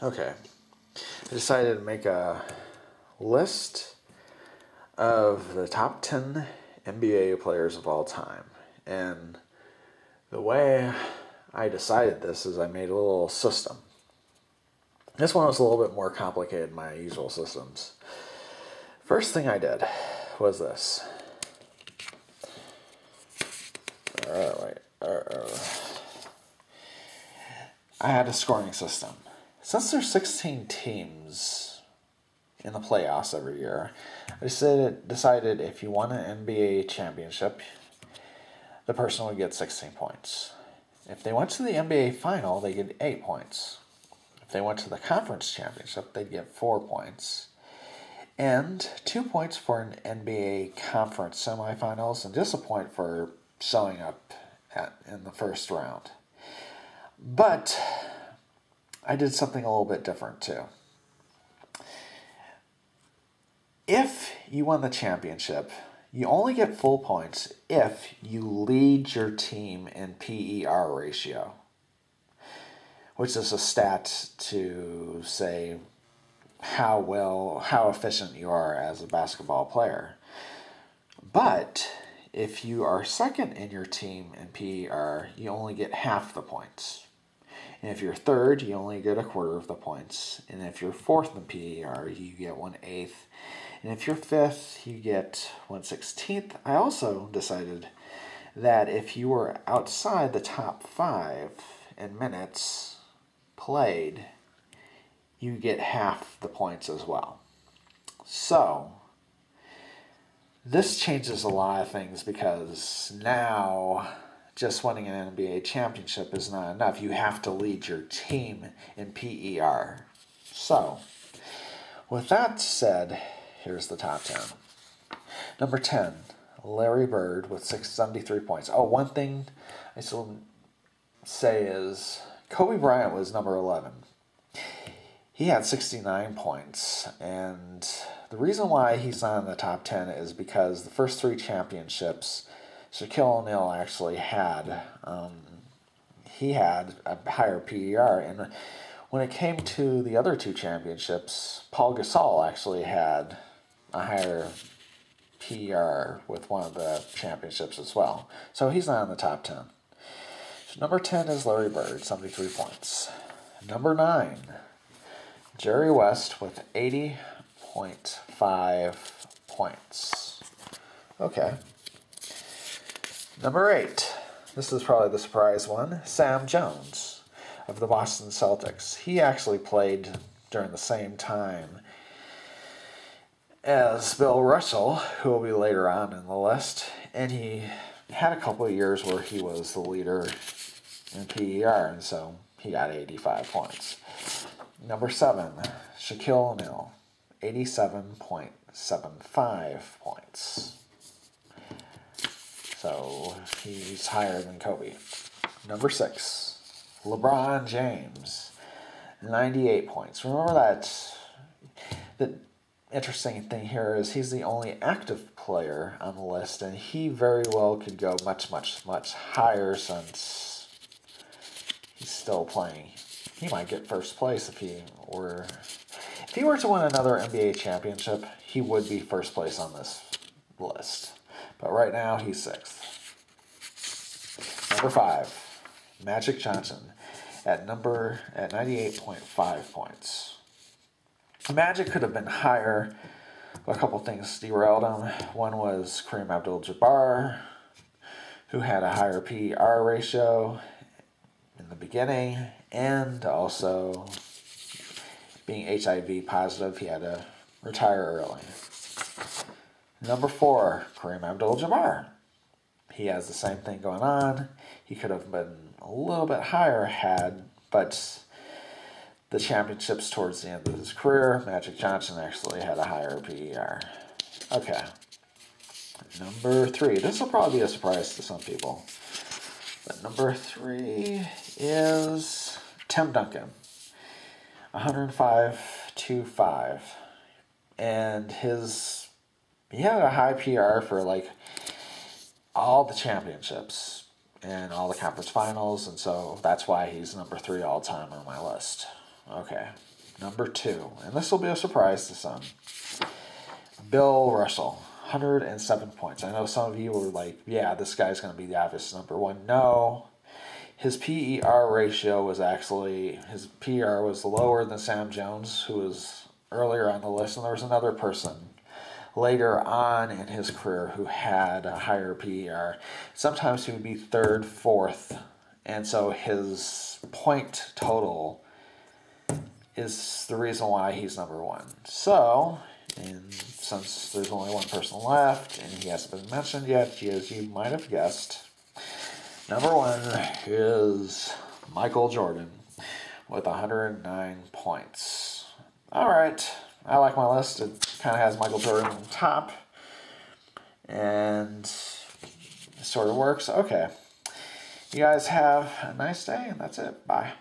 Okay. I decided to make a list of the top 10 NBA players of all time. And the way I decided this is I made a little system. This one was a little bit more complicated than my usual systems. First thing I did was this. I had a scoring system. Since there's 16 teams in the playoffs every year, I decided if you won an NBA championship, the person would get 16 points. If they went to the NBA final, they get 8 points. If they went to the conference championship, they'd get 4 points. And 2 points for an NBA conference semifinals, and just a point for showing up in the first round. But I did something a little bit different too. If you won the championship, you only get full points if you lead your team in PER ratio, which is a stat to say how efficient you are as a basketball player. But if you are second in your team in PER, you only get half the points. And if you're third, you only get a quarter of the points. And if you're fourth in PER, you get 1/8. And if you're fifth, you get 1/16. I also decided that if you were outside the top 5 in minutes played, you get half the points as well. So this changes a lot of things because now just winning an NBA championship is not enough. You have to lead your team in PER. So, with that said, here's the top 10. Number 10, Larry Bird with 673 points. Oh, one thing I still say is Kobe Bryant was number 11. He had 69 points, and the reason why he's not in the top 10 is because the first 3 championships Shaquille O'Neal actually had. He had a higher PER, and when it came to the other 2 championships, Paul Gasol actually had a higher PER with one of the championships as well. So he's not in the top 10. So number 10 is Larry Bird, 73 points. Number 9, Jerry West with 80.5 points. Okay. Number 8, this is probably the surprise one, Sam Jones of the Boston Celtics. He actually played during the same time as Bill Russell, who will be later on in the list, and he had a couple of years where he was the leader in PER, and so he got 85 points. Number 7, Shaquille O'Neal, 87.75 points. So he's higher than Kobe. Number 6, LeBron James, 98 points. Remember that the interesting thing here is he's the only active player on the list, and he very well could go much, much, much higher since he's still playing. He might get first place if he were to win another NBA championship, he would be first place on this list. But right now, he's 6th. Number 5, Magic Johnson at 98.5 points. Magic could have been higher, but a couple things derailed him. One was Kareem Abdul-Jabbar, who had a higher PER ratio in the beginning, and also being HIV positive, he had to retire early. Number 4, Kareem Abdul-Jabbar. He has the same thing going on. He could have been a little bit higher but the championships towards the end of his career, Magic Johnson actually had a higher PER. Okay. Number 3. This will probably be a surprise to some people. But number 3 is Tim Duncan. 105.25. And he had a high PR for like all the championships and all the conference finals, and so that's why he's number 3 all time on my list. Okay. number 2, and this will be a surprise to some. Bill Russell, 107 points. I know some of you were like, yeah, this guy's going to be the obvious number 1. No. His PER ratio was actually, his PER was lower than Sam Jones, who was earlier on the list, and there was another person later on in his career who had a higher PER. Sometimes he would be 3rd, 4th, and so his point total is the reason why he's number 1. So, and since there's only one person left, and he hasn't been mentioned yet, as you might have guessed, number 1 is Michael Jordan with 109 points. All right, I like my list. It kind of has Michael Jordan on top, and it sort of works. Okay, you guys have a nice day, and that's it. Bye.